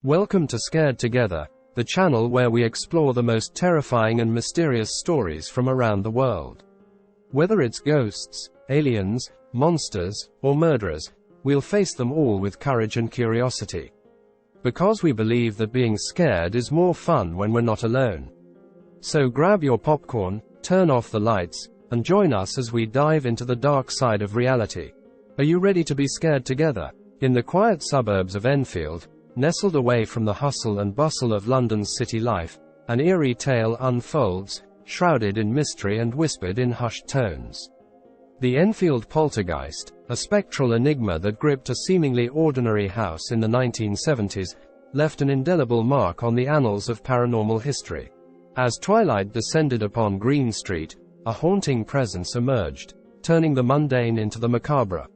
Welcome to Scared Together, the channel where we explore the most terrifying and mysterious stories from around the world. Whether it's ghosts, aliens, monsters, or murderers, we'll face them all with courage and curiosity. Because we believe that being scared is more fun when we're not alone. So grab your popcorn, turn off the lights, and join us as we dive into the dark side of reality. Are you ready to be scared together? In the quiet suburbs of Enfield, nestled away from the hustle and bustle of London's city life, an eerie tale unfolds, shrouded in mystery and whispered in hushed tones. The Enfield poltergeist, a spectral enigma that gripped a seemingly ordinary house in the 1970s, left an indelible mark on the annals of paranormal history. As twilight descended upon Green Street, a haunting presence emerged, turning the mundane into the macabre.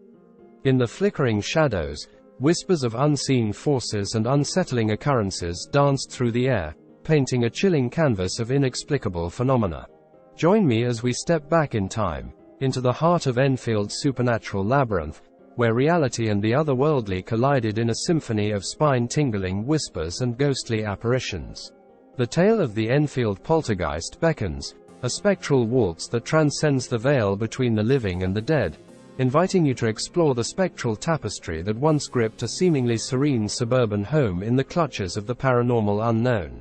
In the flickering shadows, whispers of unseen forces and unsettling occurrences danced through the air, painting a chilling canvas of inexplicable phenomena. Join me as we step back in time, into the heart of Enfield's supernatural labyrinth, where reality and the otherworldly collided in a symphony of spine-tingling whispers and ghostly apparitions. The tale of the Enfield poltergeist beckons, a spectral waltz that transcends the veil between the living and the dead, inviting you to explore the spectral tapestry that once gripped a seemingly serene suburban home in the clutches of the paranormal unknown.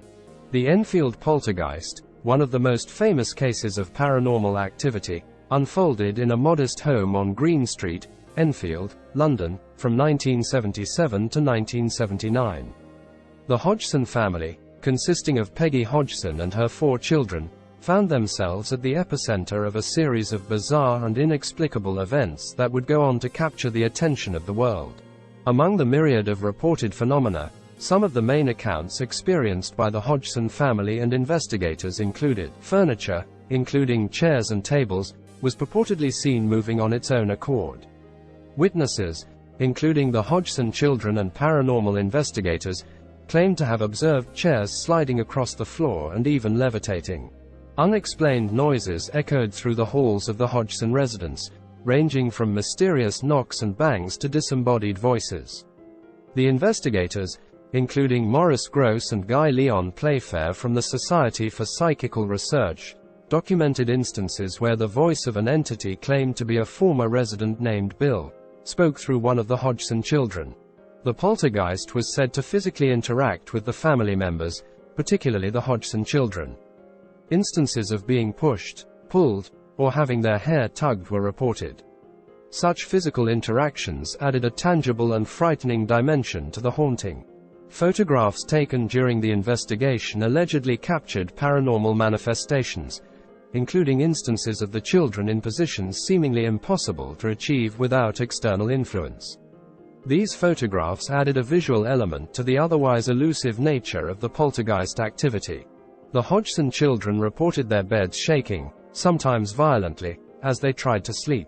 The Enfield poltergeist, one of the most famous cases of paranormal activity, unfolded in a modest home on Green Street, Enfield, London, from 1977 to 1979. The Hodgson family, consisting of Peggy Hodgson and her 4 children, found themselves at the epicenter of a series of bizarre and inexplicable events that would go on to capture the attention of the world. Among the myriad of reported phenomena, some of the main accounts experienced by the Hodgson family and investigators included furniture, including chairs and tables, was purportedly seen moving on its own accord. Witnesses, including the Hodgson children and paranormal investigators, claimed to have observed chairs sliding across the floor and even levitating. Unexplained noises echoed through the halls of the Hodgson residence, ranging from mysterious knocks and bangs to disembodied voices. The investigators, including Maurice Grosse and Guy Leon Playfair from the Society for Psychical Research, documented instances where the voice of an entity claimed to be a former resident named Bill spoke through one of the Hodgson children. The poltergeist was said to physically interact with the family members, particularly the Hodgson children. Instances of being pushed, pulled, or having their hair tugged were reported. Such physical interactions added a tangible and frightening dimension to the haunting. Photographs taken during the investigation allegedly captured paranormal manifestations, including instances of the children in positions seemingly impossible to achieve without external influence. These photographs added a visual element to the otherwise elusive nature of the poltergeist activity. The Hodgson children reported their beds shaking, sometimes violently, as they tried to sleep.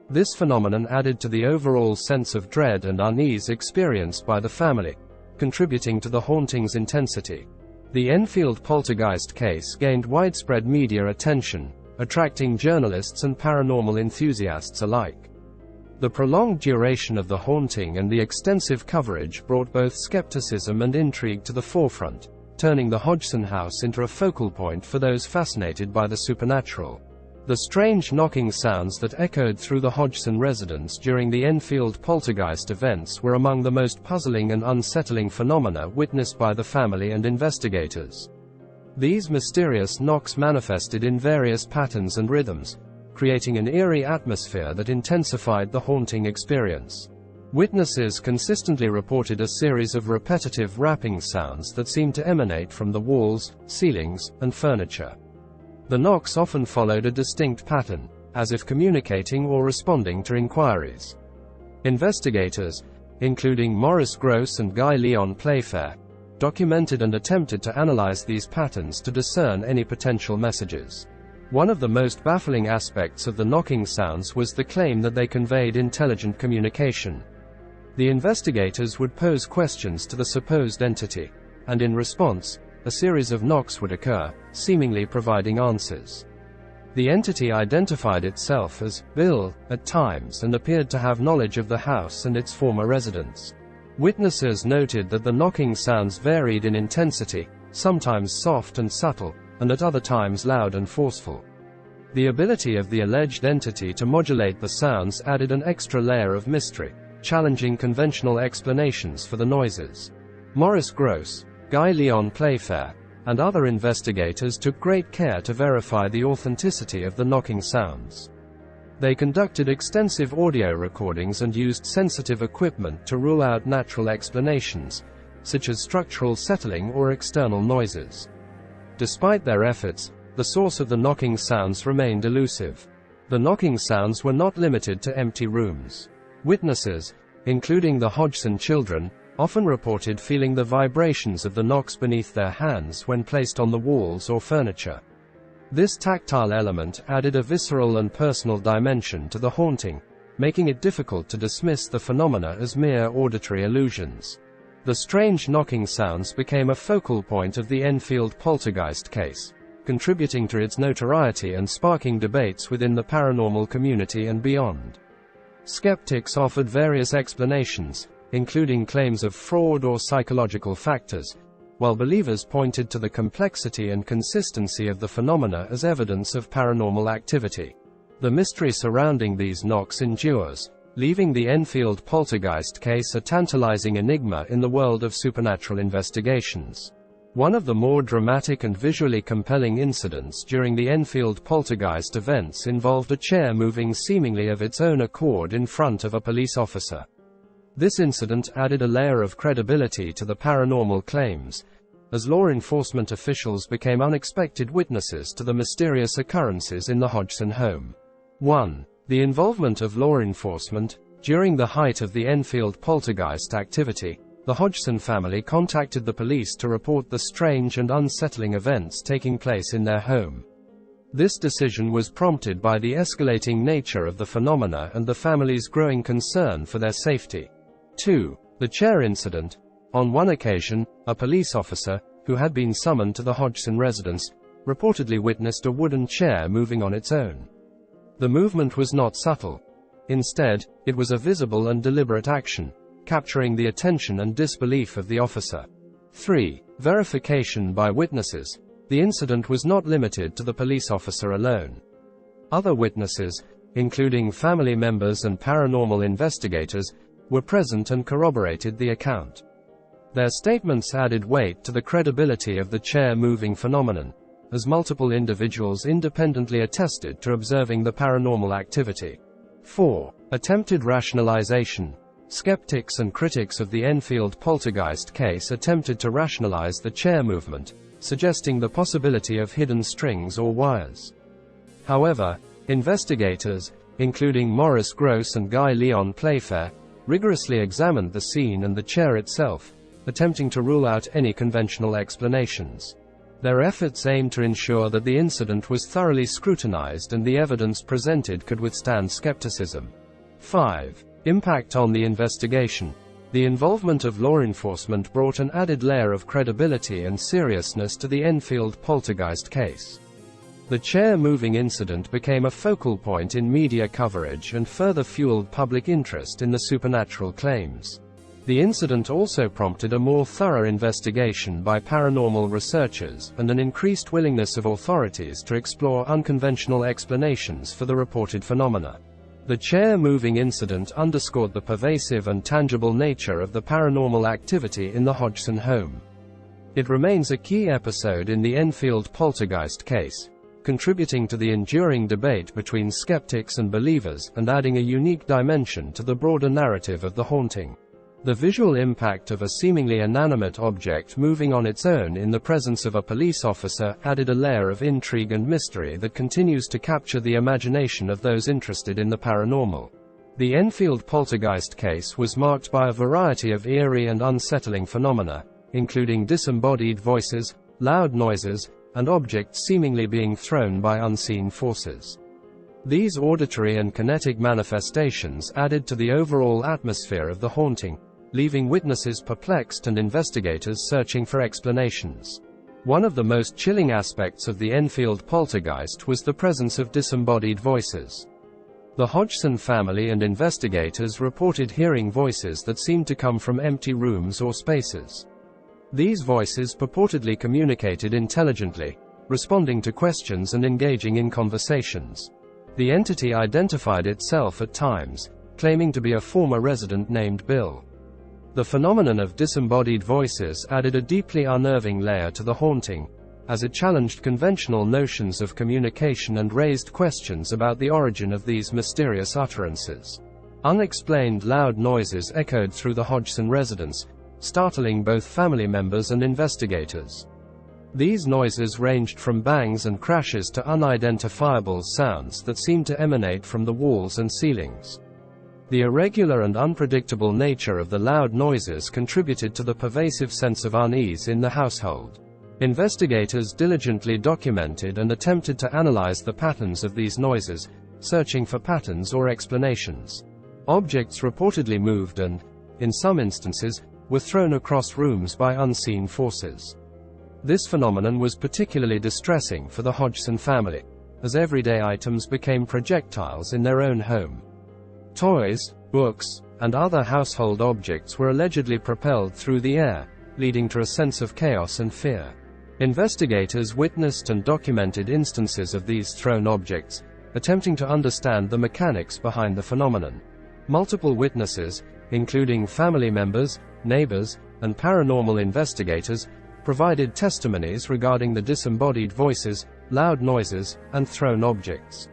This phenomenon added to the overall sense of dread and unease experienced by the family, contributing to the haunting's intensity. The Enfield poltergeist case gained widespread media attention, attracting journalists and paranormal enthusiasts alike. The prolonged duration of the haunting and the extensive coverage brought both skepticism and intrigue to the forefront, turning the Hodgson house into a focal point for those fascinated by the supernatural. The strange knocking sounds that echoed through the Hodgson residence during the Enfield poltergeist events were among the most puzzling and unsettling phenomena witnessed by the family and investigators. These mysterious knocks manifested in various patterns and rhythms, creating an eerie atmosphere that intensified the haunting experience. Witnesses consistently reported a series of repetitive rapping sounds that seemed to emanate from the walls, ceilings, and furniture. The knocks often followed a distinct pattern, as if communicating or responding to inquiries. Investigators, including Maurice Grosse and Guy Leon Playfair, documented and attempted to analyze these patterns to discern any potential messages. One of the most baffling aspects of the knocking sounds was the claim that they conveyed intelligent communication. The investigators would pose questions to the supposed entity, and in response, a series of knocks would occur, seemingly providing answers. The entity identified itself as Bill at times and appeared to have knowledge of the house and its former residents. Witnesses noted that the knocking sounds varied in intensity, sometimes soft and subtle, and at other times loud and forceful. The ability of the alleged entity to modulate the sounds added an extra layer of mystery, challenging conventional explanations for the noises. Maurice Grosse, Guy Leon Playfair, and other investigators took great care to verify the authenticity of the knocking sounds. They conducted extensive audio recordings and used sensitive equipment to rule out natural explanations, such as structural settling or external noises. Despite their efforts, the source of the knocking sounds remained elusive. The knocking sounds were not limited to empty rooms. Witnesses, including the Hodgson children, often reported feeling the vibrations of the knocks beneath their hands when placed on the walls or furniture. This tactile element added a visceral and personal dimension to the haunting, making it difficult to dismiss the phenomena as mere auditory illusions. The strange knocking sounds became a focal point of the Enfield poltergeist case, contributing to its notoriety and sparking debates within the paranormal community and beyond. Skeptics offered various explanations, including claims of fraud or psychological factors, while believers pointed to the complexity and consistency of the phenomena as evidence of paranormal activity. The mystery surrounding these knocks endures, leaving the Enfield poltergeist case a tantalizing enigma in the world of supernatural investigations. One of the more dramatic and visually compelling incidents during the Enfield poltergeist events involved a chair moving seemingly of its own accord in front of a police officer. This incident added a layer of credibility to the paranormal claims, as law enforcement officials became unexpected witnesses to the mysterious occurrences in the Hodgson home. 1. The involvement of law enforcement. During the height of the Enfield poltergeist activity, the Hodgson family contacted the police to report the strange and unsettling events taking place in their home. This decision was prompted by the escalating nature of the phenomena and the family's growing concern for their safety. 2. The chair incident. On one occasion, a police officer, who had been summoned to the Hodgson residence, reportedly witnessed a wooden chair moving on its own. The movement was not subtle. Instead, it was a visible and deliberate action, capturing the attention and disbelief of the officer. 3. Verification by witnesses. The incident was not limited to the police officer alone. Other witnesses, including family members and paranormal investigators, were present and corroborated the account. Their statements added weight to the credibility of the chair-moving phenomenon, as multiple individuals independently attested to observing the paranormal activity. 4. Attempted rationalization. Skeptics and critics of the Enfield poltergeist case attempted to rationalize the chair movement, suggesting the possibility of hidden strings or wires. However, investigators, including Maurice Grosse and Guy Leon Playfair, rigorously examined the scene and the chair itself, attempting to rule out any conventional explanations. Their efforts aimed to ensure that the incident was thoroughly scrutinized and the evidence presented could withstand skepticism. 5. Impact on the investigation. The involvement of law enforcement brought an added layer of credibility and seriousness to the Enfield poltergeist case. The chair-moving incident became a focal point in media coverage and further fueled public interest in the supernatural claims. The incident also prompted a more thorough investigation by paranormal researchers and an increased willingness of authorities to explore unconventional explanations for the reported phenomena. The chair-moving incident underscored the pervasive and tangible nature of the paranormal activity in the Hodgson home. It remains a key episode in the Enfield poltergeist case, contributing to the enduring debate between skeptics and believers and adding a unique dimension to the broader narrative of the haunting. The visual impact of a seemingly inanimate object moving on its own in the presence of a police officer added a layer of intrigue and mystery that continues to capture the imagination of those interested in the paranormal. The Enfield poltergeist case was marked by a variety of eerie and unsettling phenomena, including disembodied voices, loud noises, and objects seemingly being thrown by unseen forces. These auditory and kinetic manifestations added to the overall atmosphere of the haunting, leaving witnesses perplexed and investigators searching for explanations. One of the most chilling aspects of the Enfield poltergeist was the presence of disembodied voices. The Hodgson family and investigators reported hearing voices that seemed to come from empty rooms or spaces. These voices purportedly communicated intelligently, responding to questions and engaging in conversations. The entity identified itself at times, claiming to be a former resident named Bill. The phenomenon of disembodied voices added a deeply unnerving layer to the haunting, as it challenged conventional notions of communication and raised questions about the origin of these mysterious utterances. Unexplained loud noises echoed through the Hodgson residence, startling both family members and investigators. These noises ranged from bangs and crashes to unidentifiable sounds that seemed to emanate from the walls and ceilings. The irregular and unpredictable nature of the loud noises contributed to the pervasive sense of unease in the household. Investigators diligently documented and attempted to analyze the patterns of these noises, searching for patterns or explanations. Objects reportedly moved and, in some instances, were thrown across rooms by unseen forces. This phenomenon was particularly distressing for the Hodgson family, as everyday items became projectiles in their own home. Toys, books, and other household objects were allegedly propelled through the air, leading to a sense of chaos and fear. Investigators witnessed and documented instances of these thrown objects, attempting to understand the mechanics behind the phenomenon. Multiple witnesses, including family members, neighbors, and paranormal investigators, provided testimonies regarding the disembodied voices, loud noises, and thrown objects.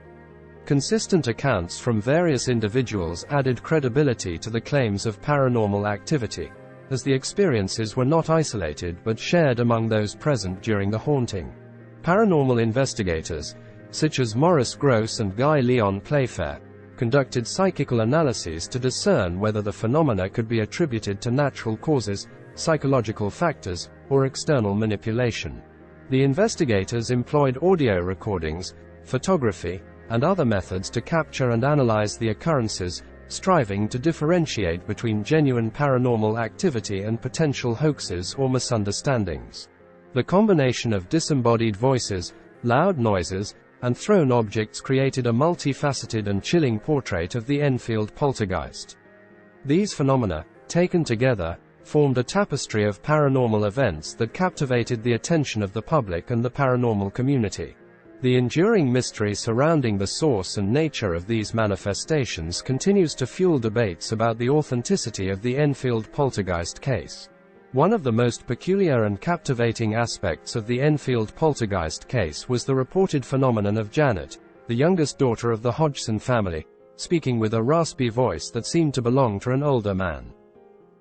Consistent accounts from various individuals added credibility to the claims of paranormal activity, as the experiences were not isolated but shared among those present during the haunting. Paranormal investigators, such as Maurice Grosse and Guy Leon Playfair, conducted psychical analyses to discern whether the phenomena could be attributed to natural causes, psychological factors, or external manipulation. The investigators employed audio recordings, photography, and other methods to capture and analyze the occurrences, striving to differentiate between genuine paranormal activity and potential hoaxes or misunderstandings. The combination of disembodied voices, loud noises, and thrown objects created a multifaceted and chilling portrait of the Enfield poltergeist. These phenomena, taken together, formed a tapestry of paranormal events that captivated the attention of the public and the paranormal community. The enduring mystery surrounding the source and nature of these manifestations continues to fuel debates about the authenticity of the Enfield poltergeist case. One of the most peculiar and captivating aspects of the Enfield poltergeist case was the reported phenomenon of Janet, the youngest daughter of the Hodgson family, speaking with a raspy voice that seemed to belong to an older man.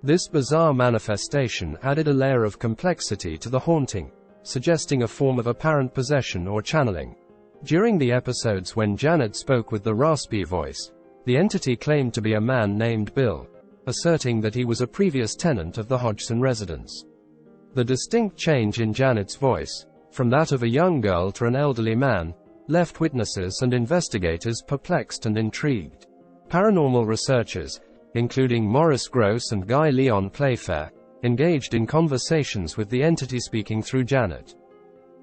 This bizarre manifestation added a layer of complexity to the haunting, suggesting a form of apparent possession or channeling. During the episodes when Janet spoke with the raspy voice, the entity claimed to be a man named Bill, asserting that he was a previous tenant of the Hodgson residence. The distinct change in Janet's voice, from that of a young girl to an elderly man, left witnesses and investigators perplexed and intrigued. Paranormal researchers, including Maurice Grosse and Guy Leon Playfair, engaged in conversations with the entity speaking through Janet.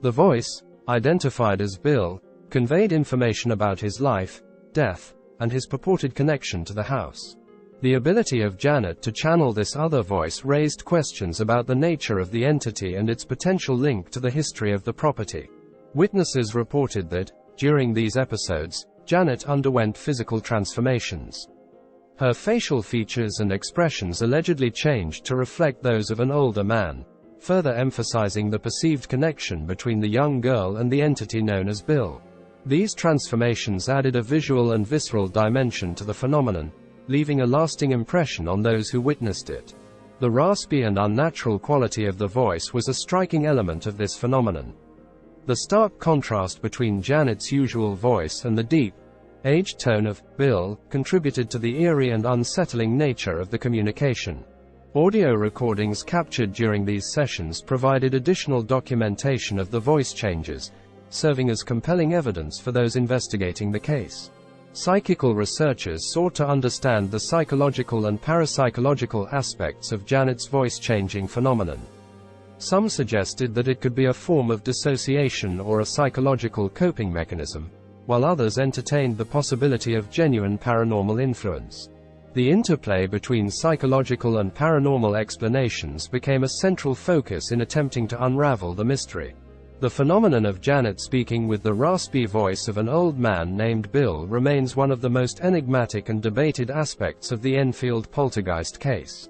The voice, identified as Bill, conveyed information about his life, death, and his purported connection to the house. The ability of Janet to channel this other voice raised questions about the nature of the entity and its potential link to the history of the property. Witnesses reported that, during these episodes, Janet underwent physical transformations. Her facial features and expressions allegedly changed to reflect those of an older man, further emphasizing the perceived connection between the young girl and the entity known as Bill. These transformations added a visual and visceral dimension to the phenomenon, leaving a lasting impression on those who witnessed it. The raspy and unnatural quality of the voice was a striking element of this phenomenon. The stark contrast between Janet's usual voice and the deep, aged tone of Bill contributed to the eerie and unsettling nature of the communication. Audio recordings captured during these sessions provided additional documentation of the voice changes, serving as compelling evidence for those investigating the case. Psychical researchers sought to understand the psychological and parapsychological aspects of Janet's voice-changing phenomenon. Some suggested that it could be a form of dissociation or a psychological coping mechanism, while others entertained the possibility of genuine paranormal influence. The interplay between psychological and paranormal explanations became a central focus in attempting to unravel the mystery. The phenomenon of Janet speaking with the raspy voice of an old man named Bill remains one of the most enigmatic and debated aspects of the Enfield poltergeist case.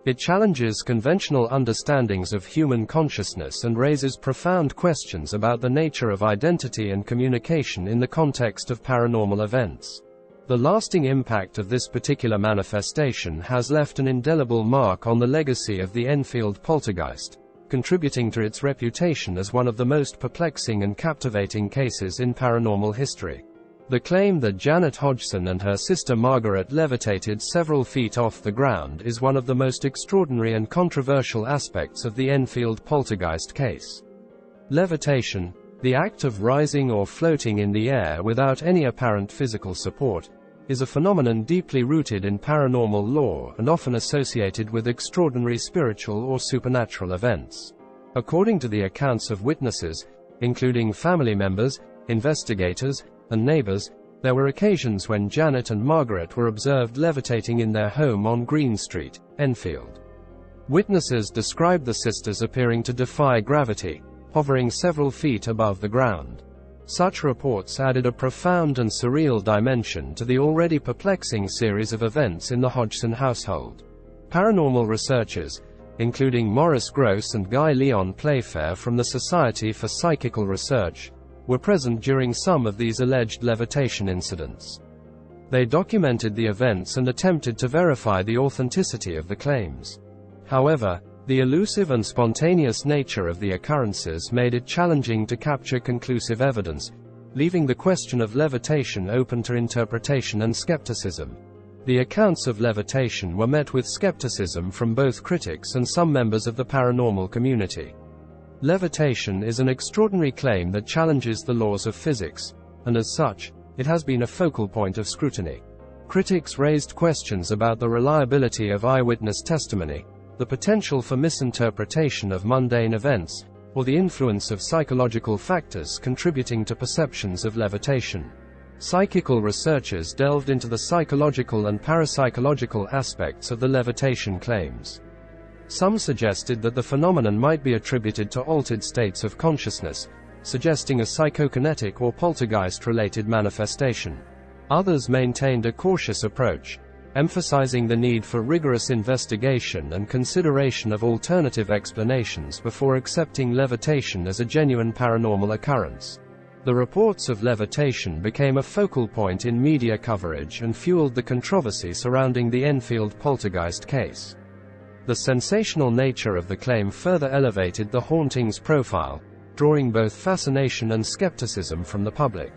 It challenges conventional understandings of human consciousness and raises profound questions about the nature of identity and communication in the context of paranormal events. The lasting impact of this particular manifestation has left an indelible mark on the legacy of the Enfield poltergeist, contributing to its reputation as one of the most perplexing and captivating cases in paranormal history. The claim that Janet Hodgson and her sister Margaret levitated several feet off the ground is one of the most extraordinary and controversial aspects of the Enfield poltergeist case. Levitation, the act of rising or floating in the air without any apparent physical support, is a phenomenon deeply rooted in paranormal lore and often associated with extraordinary spiritual or supernatural events. According to the accounts of witnesses, including family members, investigators, and neighbors, there were occasions when Janet and Margaret were observed levitating in their home on Green Street, Enfield. Witnesses described the sisters appearing to defy gravity, hovering several feet above the ground. Such reports added a profound and surreal dimension to the already perplexing series of events in the Hodgson household. Paranormal researchers, including Maurice Grosse and Guy Leon Playfair from the Society for Psychical Research, were present during some of these alleged levitation incidents. They documented the events and attempted to verify the authenticity of the claims. However, the elusive and spontaneous nature of the occurrences made it challenging to capture conclusive evidence, leaving the question of levitation open to interpretation and skepticism. The accounts of levitation were met with skepticism from both critics and some members of the paranormal community. Levitation is an extraordinary claim that challenges the laws of physics, and as such, it has been a focal point of scrutiny. Critics raised questions about the reliability of eyewitness testimony, the potential for misinterpretation of mundane events, or the influence of psychological factors contributing to perceptions of levitation. Psychical researchers delved into the psychological and parapsychological aspects of the levitation claims. Some suggested that the phenomenon might be attributed to altered states of consciousness, suggesting a psychokinetic or poltergeist-related manifestation. Others maintained a cautious approach, emphasizing the need for rigorous investigation and consideration of alternative explanations before accepting levitation as a genuine paranormal occurrence. The reports of levitation became a focal point in media coverage and fueled the controversy surrounding the Enfield poltergeist case. The sensational nature of the claim further elevated the hauntings profile, drawing both fascination and skepticism from the public.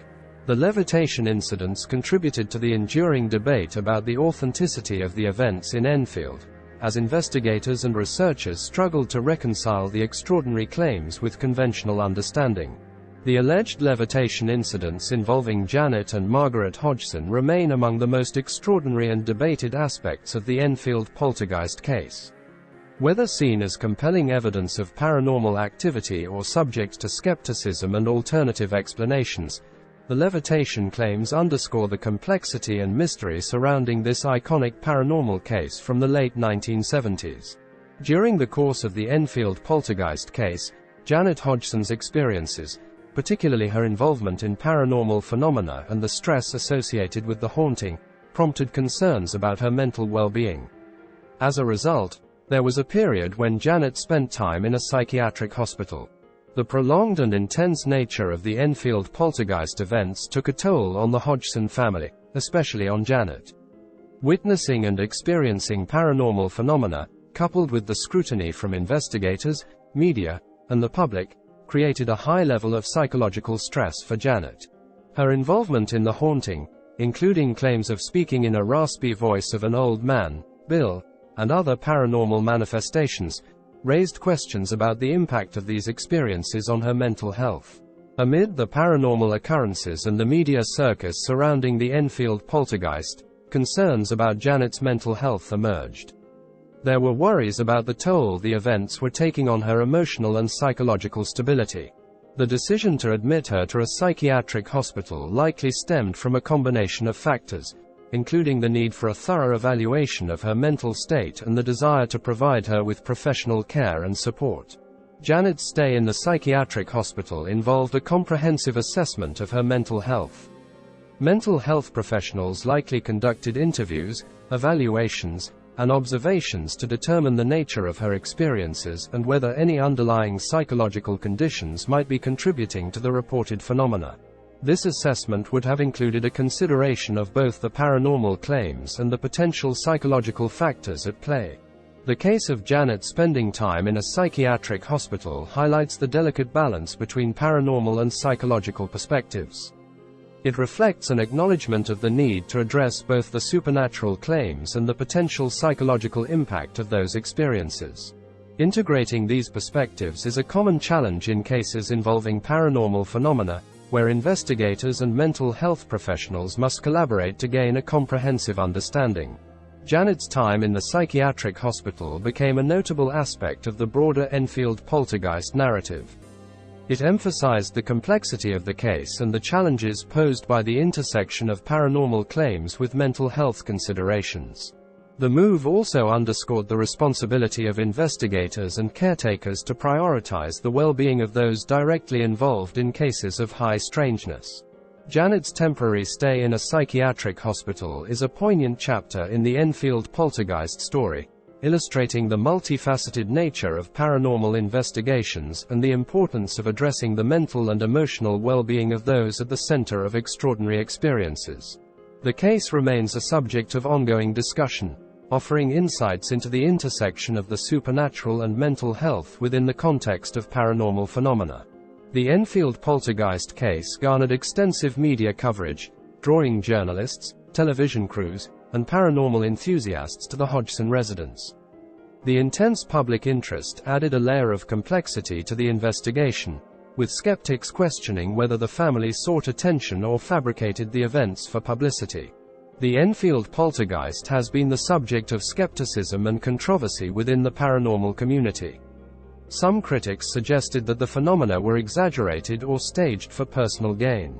The levitation incidents contributed to the enduring debate about the authenticity of the events in Enfield, as investigators and researchers struggled to reconcile the extraordinary claims with conventional understanding. The alleged levitation incidents involving Janet and Margaret Hodgson remain among the most extraordinary and debated aspects of the Enfield poltergeist case. Whether seen as compelling evidence of paranormal activity or subject to skepticism and alternative explanations, the levitation claims underscore the complexity and mystery surrounding this iconic paranormal case from the late 1970s. During the course of the Enfield poltergeist case, Janet Hodgson's experiences, particularly her involvement in paranormal phenomena and the stress associated with the haunting, prompted concerns about her mental well-being. As a result, there was a period when Janet spent time in a psychiatric hospital. The prolonged and intense nature of the Enfield poltergeist events took a toll on the Hodgson family, especially on Janet. Witnessing and experiencing paranormal phenomena, coupled with the scrutiny from investigators, media, and the public, created a high level of psychological stress for Janet. Her involvement in the haunting, including claims of speaking in a raspy voice of an old man, Bill, and other paranormal manifestations, raised questions about the impact of these experiences on her mental health. Amid the paranormal occurrences and the media circus surrounding the Enfield poltergeist, concerns about Janet's mental health emerged. There were worries about the toll the events were taking on her emotional and psychological stability. The decision to admit her to a psychiatric hospital likely stemmed from a combination of factors, including the need for a thorough evaluation of her mental state and the desire to provide her with professional care and support. Janet's stay in the psychiatric hospital involved a comprehensive assessment of her mental health. Mental health professionals likely conducted interviews, evaluations, and observations to determine the nature of her experiences and whether any underlying psychological conditions might be contributing to the reported phenomena. This assessment would have included a consideration of both the paranormal claims and the potential psychological factors at play. The case of Janet spending time in a psychiatric hospital highlights the delicate balance between paranormal and psychological perspectives. It reflects an acknowledgement of the need to address both the supernatural claims and the potential psychological impact of those experiences. Integrating these perspectives is a common challenge in cases involving paranormal phenomena, where investigators and mental health professionals must collaborate to gain a comprehensive understanding. Janet's time in the psychiatric hospital became a notable aspect of the broader Enfield poltergeist narrative. It emphasized the complexity of the case and the challenges posed by the intersection of paranormal claims with mental health considerations. The move also underscored the responsibility of investigators and caretakers to prioritize the well-being of those directly involved in cases of high strangeness. Janet's temporary stay in a psychiatric hospital is a poignant chapter in the Enfield poltergeist story, illustrating the multifaceted nature of paranormal investigations and the importance of addressing the mental and emotional well-being of those at the center of extraordinary experiences. The case remains a subject of ongoing discussion, offering insights into the intersection of the supernatural and mental health within the context of paranormal phenomena. The Enfield poltergeist case garnered extensive media coverage, drawing journalists, television crews, and paranormal enthusiasts to the Hodgson residence. The intense public interest added a layer of complexity to the investigation, with skeptics questioning whether the family sought attention or fabricated the events for publicity. The Enfield poltergeist has been the subject of skepticism and controversy within the paranormal community. Some critics suggested that the phenomena were exaggerated or staged for personal gain.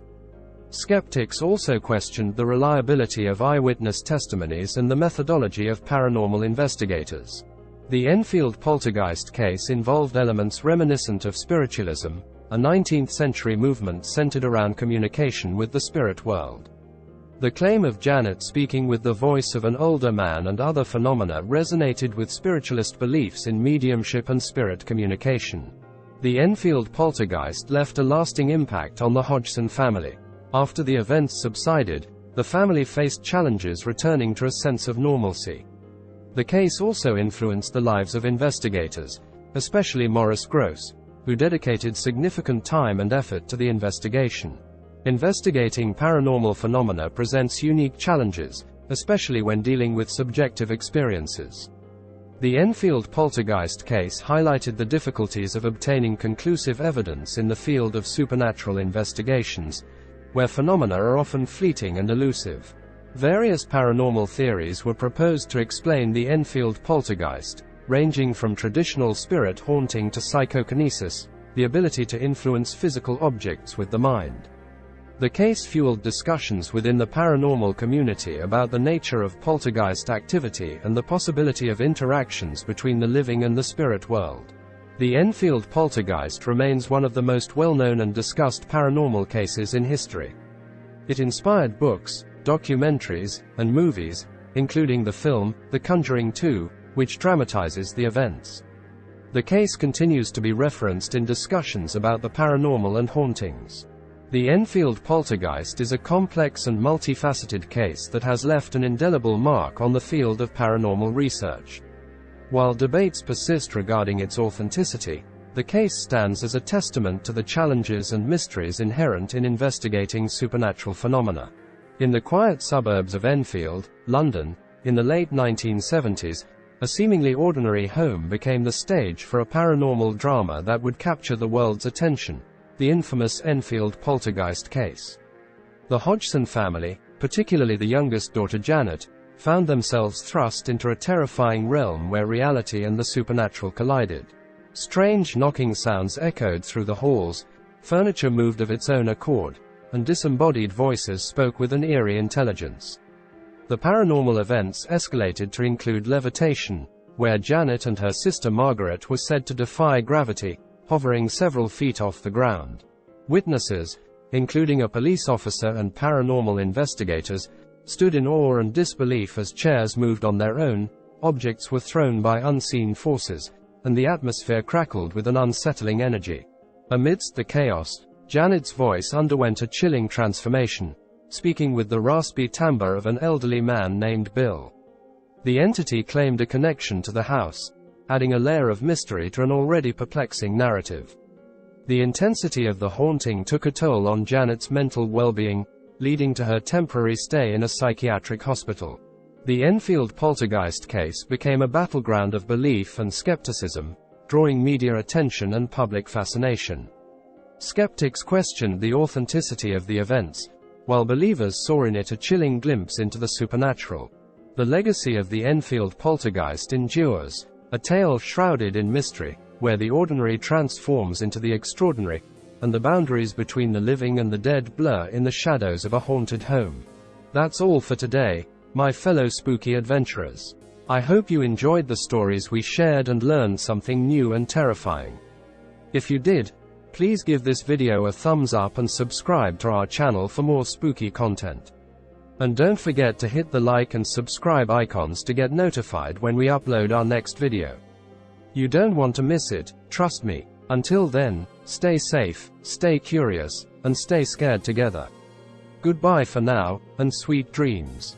Skeptics also questioned the reliability of eyewitness testimonies and the methodology of paranormal investigators. The Enfield poltergeist case involved elements reminiscent of spiritualism, a 19th-century movement centered around communication with the spirit world. The claim of Janet speaking with the voice of an older man and other phenomena resonated with spiritualist beliefs in mediumship and spirit communication. The Enfield poltergeist left a lasting impact on the Hodgson family. After the events subsided, the family faced challenges returning to a sense of normalcy. The case also influenced the lives of investigators, especially Maurice Grosse, who dedicated significant time and effort to the investigation. Investigating paranormal phenomena presents unique challenges, especially when dealing with subjective experiences. The Enfield poltergeist case highlighted the difficulties of obtaining conclusive evidence in the field of supernatural investigations, where phenomena are often fleeting and elusive. Various paranormal theories were proposed to explain the Enfield poltergeist, ranging from traditional spirit haunting to psychokinesis, the ability to influence physical objects with the mind. The case fueled discussions within the paranormal community about the nature of poltergeist activity and the possibility of interactions between the living and the spirit world. The Enfield poltergeist remains one of the most well-known and discussed paranormal cases in history. It inspired books, documentaries, and movies, including the film, The Conjuring 2, which dramatizes the events. The case continues to be referenced in discussions about the paranormal and hauntings. The Enfield poltergeist is a complex and multifaceted case that has left an indelible mark on the field of paranormal research. While debates persist regarding its authenticity, the case stands as a testament to the challenges and mysteries inherent in investigating supernatural phenomena. In the quiet suburbs of Enfield, London, in the late 1970s, a seemingly ordinary home became the stage for a paranormal drama that would capture the world's attention, the infamous Enfield poltergeist case. The Hodgson family, particularly the youngest daughter Janet, found themselves thrust into a terrifying realm where reality and the supernatural collided. Strange knocking sounds echoed through the halls, Furniture moved of its own accord, and disembodied voices spoke with an eerie intelligence. The paranormal events escalated to include levitation, where Janet and her sister Margaret were said to defy gravity, hovering several feet off the ground. Witnesses, including a police officer and paranormal investigators, stood in awe and disbelief as chairs moved on their own, objects were thrown by unseen forces, and the atmosphere crackled with an unsettling energy. Amidst the chaos, Janet's voice underwent a chilling transformation, speaking with the raspy timbre of an elderly man named Bill. The entity claimed a connection to the house, adding a layer of mystery to an already perplexing narrative. The intensity of the haunting took a toll on Janet's mental well-being, leading to her temporary stay in a psychiatric hospital. The Enfield poltergeist case became a battleground of belief and skepticism, drawing media attention and public fascination. Skeptics questioned the authenticity of the events, while believers saw in it a chilling glimpse into the supernatural. The legacy of the Enfield poltergeist endures, a tale shrouded in mystery, where the ordinary transforms into the extraordinary, and the boundaries between the living and the dead blur in the shadows of a haunted home. That's all for today, my fellow spooky adventurers. I hope you enjoyed the stories we shared and learned something new and terrifying. If you did, please give this video a thumbs up and subscribe to our channel for more spooky content. And don't forget to hit the like and subscribe icons to get notified when we upload our next video. You don't want to miss it, trust me. Until then, stay safe, stay curious, and stay scared together. Goodbye for now, and sweet dreams.